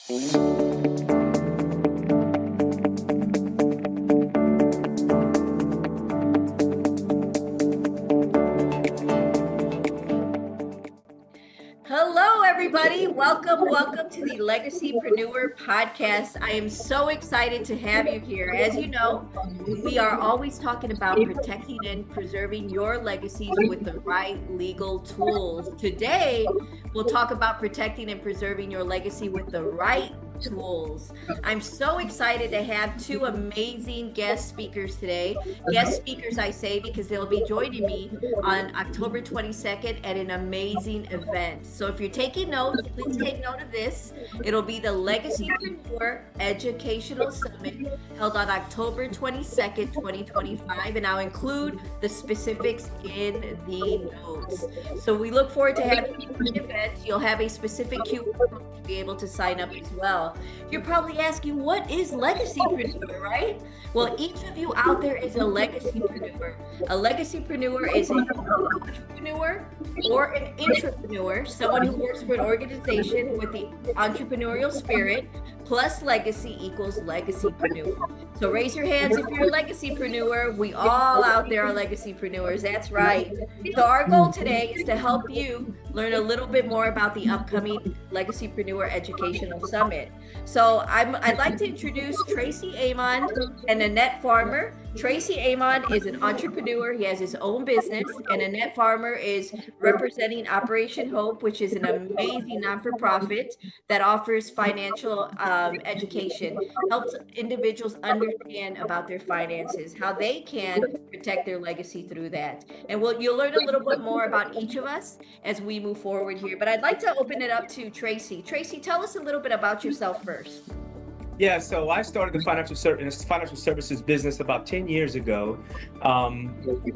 Hello, everybody. Welcome to the Legacypreneur podcast. I am so excited to have you here. As you know, we are always talking about protecting and preserving your legacies with the right legal tools. Today, we'll talk about protecting and preserving your legacy with the right tools. I'm so excited to have two amazing guest speakers today. Guest speakers, I say, because they'll be joining me on October 22nd at an amazing event. So if you're taking notes, please take note of this. It'll be the Legacypreneur Educational Summit held on October 22nd, 2025, and I'll include the specifics in the notes. So we look forward to having you at the event. You'll have a specific QR code to be able to sign up as well. You're probably asking, what is Legacypreneur, right? Well, each of you out there is a legacypreneur. A legacypreneur is an entrepreneur or an intrapreneur, someone who works for an organization with the entrepreneurial spirit, plus legacy equals legacypreneur. So raise your hands if you're a legacypreneur. We all out there are legacypreneurs. That's right. So our goal today is to help you learn a little bit more about the upcoming Legacypreneur Educational Summit. So I'd like to introduce Tracy Aymond and Nanette Farmer. Tracy Aymond is an entrepreneur. He has his own business, and Nanette Farmer is representing Operation Hope, which is an amazing non-for-profit that offers financial education, helps individuals understand about their finances, how they can protect their legacy through that. And you'll learn a little bit more about each of us as we move forward here. But I'd like to open it up to Tracy. Tracy, tell us a little bit about yourself first. Yeah, so I started the financial services business about 10 years ago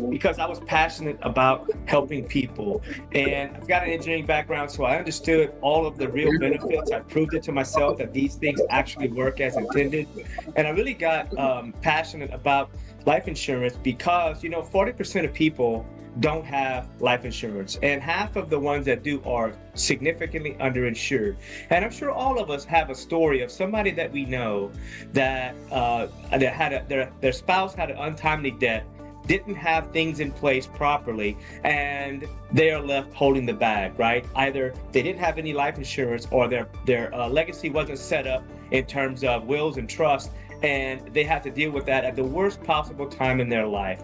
because I was passionate about helping people. And I've got an engineering background, so I understood all of the real benefits. I proved it to myself that these things actually work as intended. And I really got passionate about life insurance because, 40% of people don't have life insurance, and half of the ones that do are significantly underinsured. And I'm sure all of us have a story of somebody that we know that had their spouse had an untimely death, didn't have things in place properly, and they are left holding the bag, right? Either they didn't have any life insurance, or their legacy wasn't set up in terms of wills and trust, and they have to deal with that at the worst possible time in their life.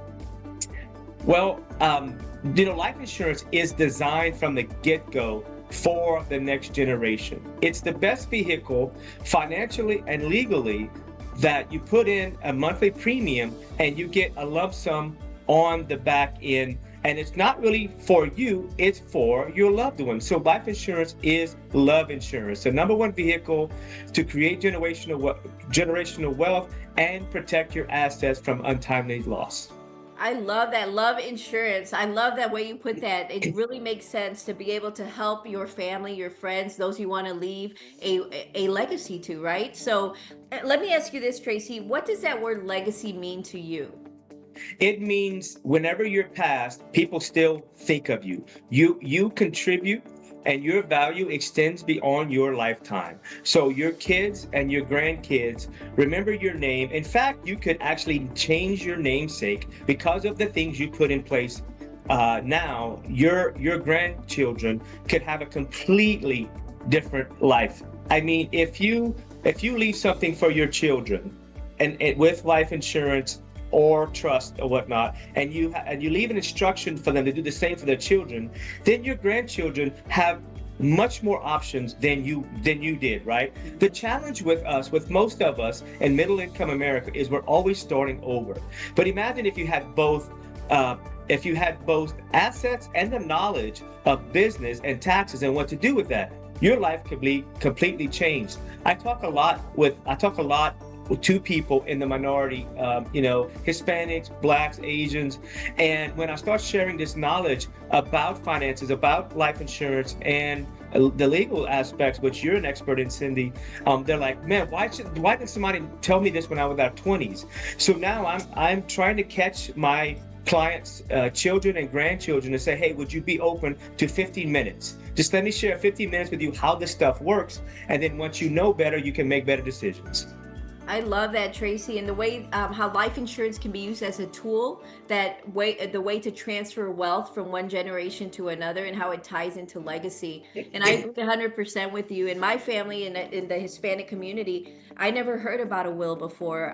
Well, life insurance is designed from the get-go for the next generation. It's the best vehicle financially and legally that you put in a monthly premium and you get a lump sum on the back end. And it's not really for you, it's for your loved ones. So life insurance is love insurance, the number one vehicle to create generational wealth and protect your assets from untimely loss. I love that. Love insurance. I love that way you put that. It really makes sense to be able to help your family, your friends, those you want to leave a legacy to, right? So let me ask you this, Tracy. What does that word legacy mean to you? It means whenever you're passed, people still think of you. You contribute, and your value extends beyond your lifetime. So your kids and your grandkids remember your name. In fact, you could actually change your namesake because of the things you put in place. Now, your grandchildren could have a completely different life. I mean, if you leave something for your children, and with life insurance or trust or whatnot, and you leave an instruction for them to do the same for their children, then your grandchildren have much more options than you did, right? The challenge with most of us in middle income America is we're always starting over. But imagine if you had both assets and the knowledge of business and taxes and what to do with that. Your life could be completely changed. I talk a lot with two people in the minority, Hispanics, Blacks, Asians. And when I start sharing this knowledge about finances, about life insurance, and the legal aspects, which you're an expert in, Cindy, they're like, man, why didn't somebody tell me this when I was in our 20s? So now I'm trying to catch my clients, children and grandchildren to say, hey, would you be open to 15 minutes? Just let me share 15 minutes with you how this stuff works. And then once you know better, you can make better decisions. I love that, Tracy, and the way how life insurance can be used as a tool, the way to transfer wealth from one generation to another, and how it ties into legacy. And I agree 100% with you. In my family, in the Hispanic community, I never heard about a will before.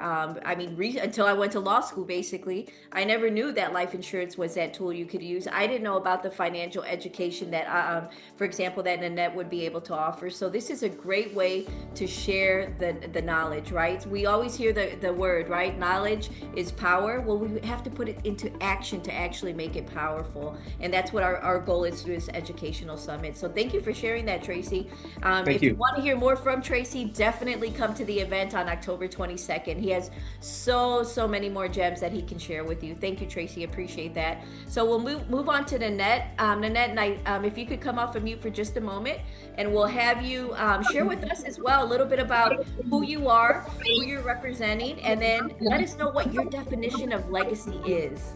Until I went to law school, basically, I never knew that life insurance was that tool you could use. I didn't know about the financial education that, for example, that Nanette would be able to offer. So this is a great way to share the knowledge, right? We always hear the word, right? Knowledge is power. Well, we have to put it into action to actually make it powerful. And that's what our goal is through this educational summit. So thank you for sharing that, Tracy. If you want to hear more from Tracy, definitely come to the event on October 22nd. He has so many more gems that he can share with you. Thank you, Tracy. Appreciate that. So we'll move on to Nanette. Nanette, and if you could come off of mute for just a moment, and we'll have you share with us as well a little bit about who you are, who you're representing, and then let us know what your definition of legacy is.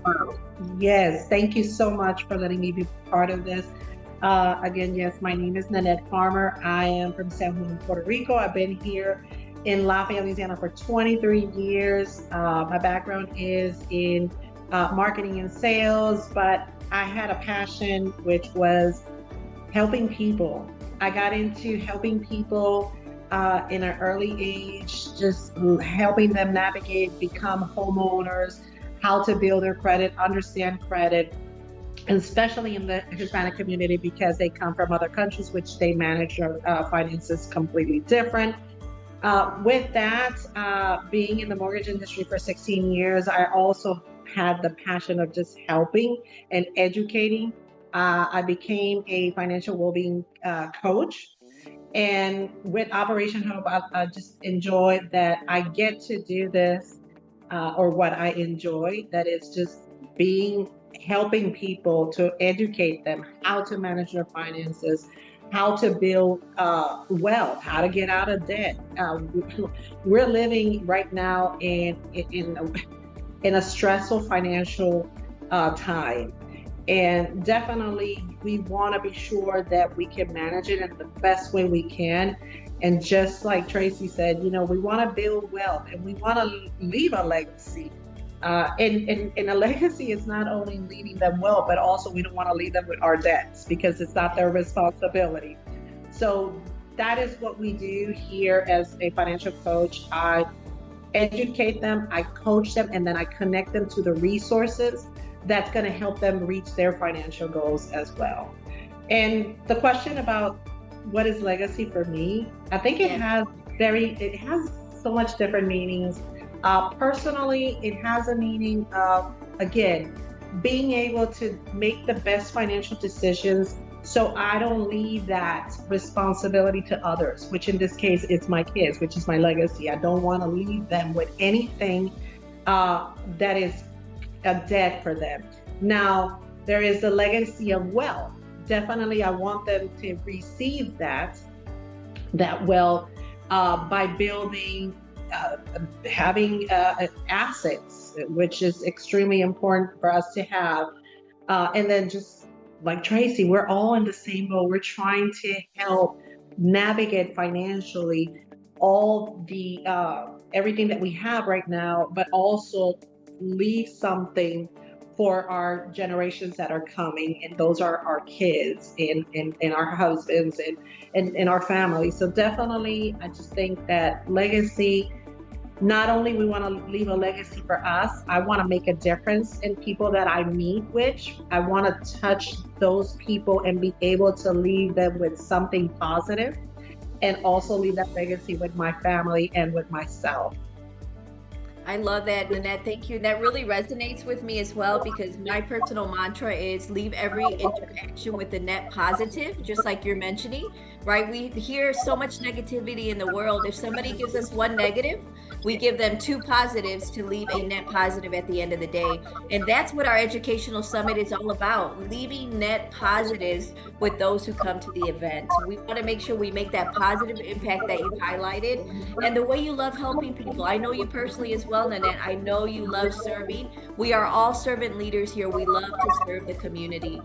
Yes, thank you so much for letting me be part of this. Again, yes, my name is Nanette Farmer. I am from San Juan, Puerto Rico. I've been here in Lafayette, Louisiana for 23 years. My background is in marketing and sales, but I had a passion which was helping people. I got into helping people in an early age, just helping them navigate, become homeowners, how to build their credit, understand credit, and especially in the Hispanic community because they come from other countries, which they manage their finances completely different. With that, being in the mortgage industry for 16 years, I also had the passion of just helping and educating. I became a financial well-being coach. And with Operation Hope, I just enjoy that I get to do this, or what I enjoy, that is just helping people to educate them how to manage their finances, how to build wealth, how to get out of debt. We're living right now in a stressful financial time. And definitely we want to be sure that we can manage it in the best way we can. And just like Tracy said, we want to build wealth and we want to leave a legacy. And a legacy is not only leaving them wealth, but also we don't want to leave them with our debts because it's not their responsibility. So that is what we do here as a financial coach. I educate them, I coach them, and then I connect them to the resources that's going to help them reach their financial goals as well. And the question about what is legacy for me, I think it has so much different meanings. Personally, it has a meaning of, again, being able to make the best financial decisions so I don't leave that responsibility to others, which in this case, it's my kids, which is my legacy. I don't want to leave them with anything that is a debt for them. Now, there is a legacy of wealth. Definitely, I want them to receive that wealth by building, having assets, which is extremely important for us to have. And then just like Tracy, we're all in the same boat. We're trying to help navigate financially all the everything that we have right now, but also leave something for our generations that are coming, and those are our kids and our husbands and our families. So definitely, I just think that legacy, not only we want to leave a legacy for us, I want to make a difference in people that I meet with. I want to touch those people and be able to leave them with something positive, and also leave that legacy with my family and with myself. I love that, Nanette. Thank you. That really resonates with me as well, because my personal mantra is leave every interaction with the net positive, just like you're mentioning, right? We hear so much negativity in the world. If somebody gives us one negative, we give them two positives to leave a net positive at the end of the day. And that's what our educational summit is all about, leaving net positives with those who come to the event. We want to make sure we make that positive impact that you highlighted. And the way you love helping people, I know you personally as well. well, Nanette. I know you love serving. We are all servant leaders here. We love to serve the community.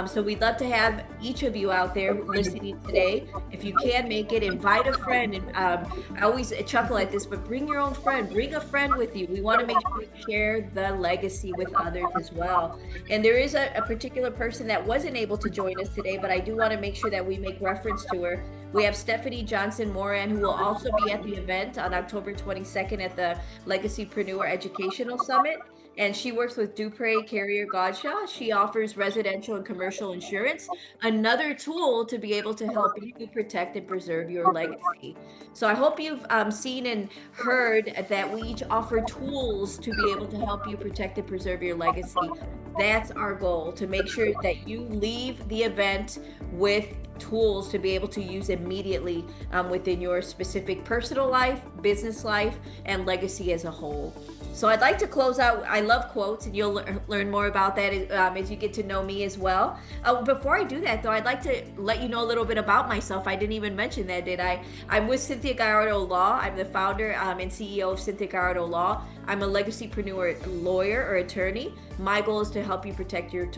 So we'd love to have each of you out there listening today. If you can make it, invite a friend. And I always chuckle at this, but bring your own friend. Bring a friend with you. We want to make sure we share the legacy with others as well. And there is a particular person that wasn't able to join us today, but I do want to make sure that we make reference to her. We have Stephanie Johnson Moran, who will also be at the event on October 22nd at the Legacypreneur Educational Summit. And she works with Dupre Carrier Godshaw. She offers residential and commercial insurance, another tool to be able to help you protect and preserve your legacy. So I hope you've seen and heard that we each offer tools to be able to help you protect and preserve your legacy. That's our goal, to make sure that you leave the event with tools to be able to use immediately within your specific personal life, business life, and legacy as a whole. So I'd like to close out. I love quotes, and you'll learn more about that as you get to know me as well. Before I do that, though, I'd like to let you know a little bit about myself. I didn't even mention that, did I? I'm with Cynthia Gallardo Law. I'm the founder and CEO of Cynthia Gallardo Law. I'm a legacypreneur lawyer or attorney. My goal is to help you protect your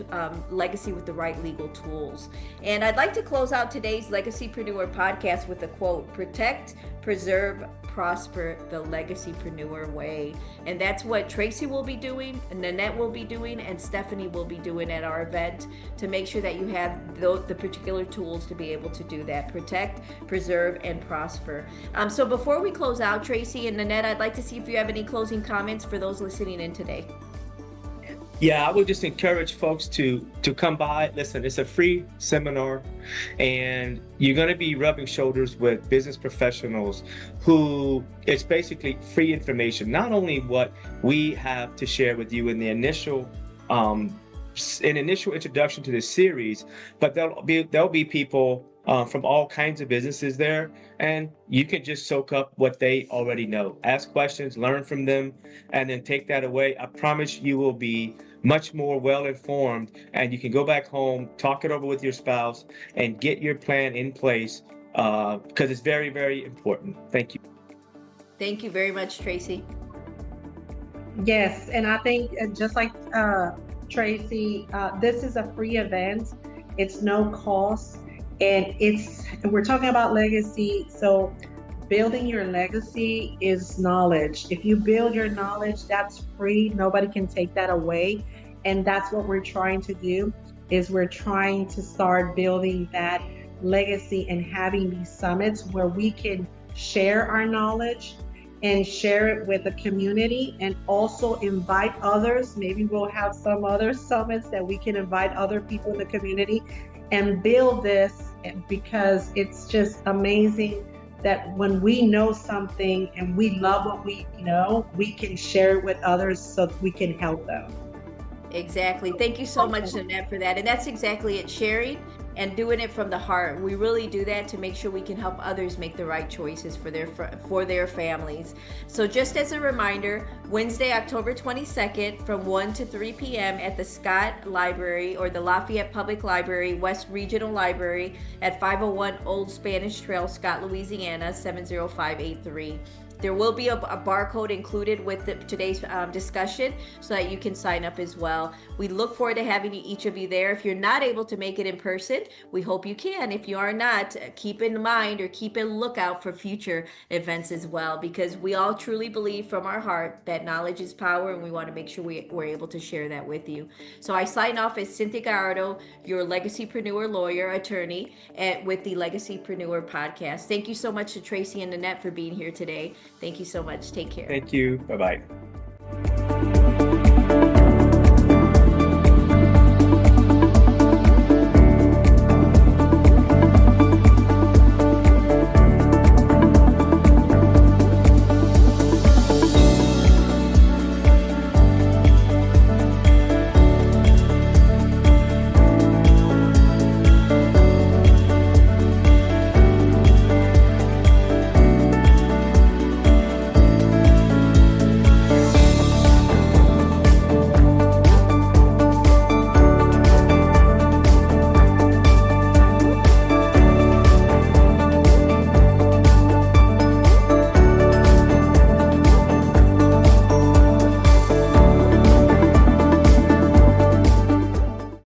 legacy with the right legal tools. And I'd like to close out today's Legacypreneur podcast with a quote: protect, preserve, prosper the Legacypreneur way. And that's what Tracy will be doing, Nanette will be doing, and Stephanie will be doing at our event, to make sure that you have the particular tools to be able to do that: protect, preserve, and prosper. So before we close out, Tracy and Nanette, I'd like to see if you have any closing comments for those listening in today. Yeah, I would just encourage folks to come by. Listen, it's a free seminar, and you're going to be rubbing shoulders with business professionals who, it's basically free information, not only what we have to share with you in the initial introduction to this series, but there'll be people from all kinds of businesses there, and you can just soak up what they already know. Ask questions, learn from them, and then take that away. I promise you will be much more well-informed, and you can go back home, talk it over with your spouse, and get your plan in place, because it's very, very important. Thank you. Thank you very much, Tracy. Yes, and I think just like Tracy, this is a free event. It's no cost, and we're talking about legacy. So building your legacy is knowledge. If you build your knowledge, that's free. Nobody can take that away. And that's what we're trying to do, is we're trying to start building that legacy and having these summits where we can share our knowledge and share it with the community, and also invite others. Maybe we'll have some other summits that we can invite other people in the community and build this, because it's just amazing that when we know something and we love what we know, we can share it with others so that we can help them. Exactly. Thank you so much, Nanette, for that. And that's exactly it, sharing and doing it from the heart. We really do that to make sure we can help others make the right choices for their families. So just as a reminder, Wednesday, October 22nd from 1 to 3 p.m. at the Scott Library, or the Lafayette Public Library, West Regional Library at 501 Old Spanish Trail, Scott, Louisiana, 70583. There will be a barcode included with today's discussion so that you can sign up as well. We look forward to having each of you there. If you're not able to make it in person, we hope you can. If you are not, keep in mind or keep a lookout for future events as well, because we all truly believe from our heart that knowledge is power, and we want to make sure we're able to share that with you. So I sign off as Cynthia Gallardo, your Legacypreneur lawyer, attorney, with the Legacypreneur podcast. Thank you so much to Tracy and Nanette for being here today. Thank you so much. Take care. Thank you. Bye-bye.